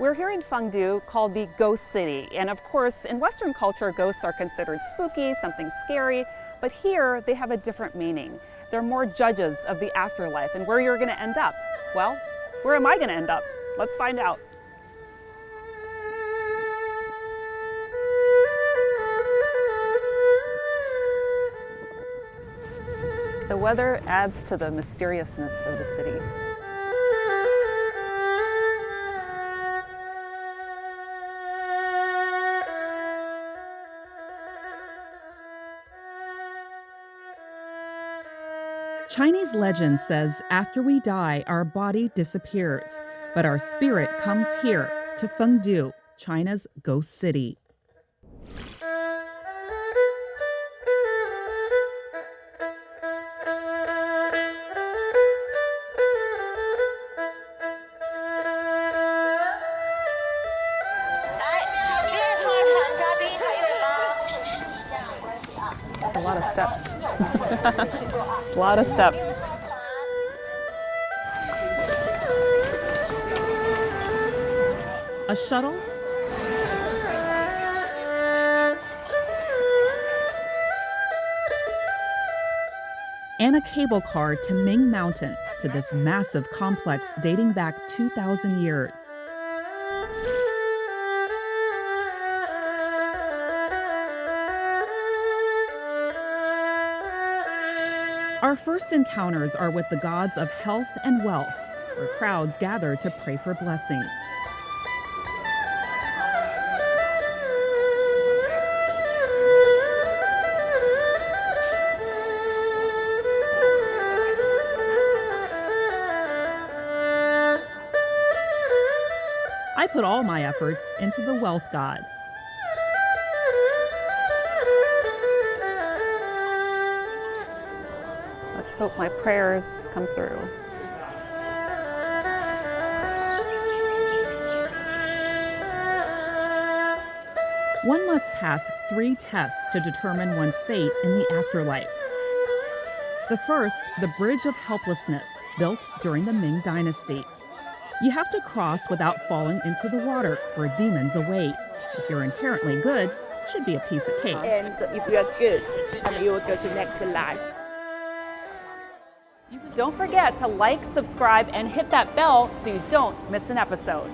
We're here in Fengdu, called the Ghost City. And of course, in Western culture, ghosts are considered spooky, something scary. But here, they have a different meaning. They're more judges of the afterlife and where you're going to end up. Well, where am I going to end up? Let's find out. The weather adds to the mysteriousness of the city. Chinese legend says after we die, our body disappears, but our spirit comes here to Fengdu, China's ghost city. That's a lot of steps. A lot of steps. A shuttle? And a cable car to Ming Mountain, to this massive complex dating back 2,000 years. Our first encounters are with the gods of health and wealth, where crowds gather to pray for blessings. I put all my efforts into the wealth god. Let's hope my prayers come through. One must pass 3 tests to determine one's fate in the afterlife. The first, the Bridge of Helplessness, built during the Ming Dynasty. You have to cross without falling into the water, where demons await. If you're inherently good, it should be a piece of cake. And if you are good, you will go to next life. Don't forget to like, subscribe, and hit that bell so you don't miss an episode.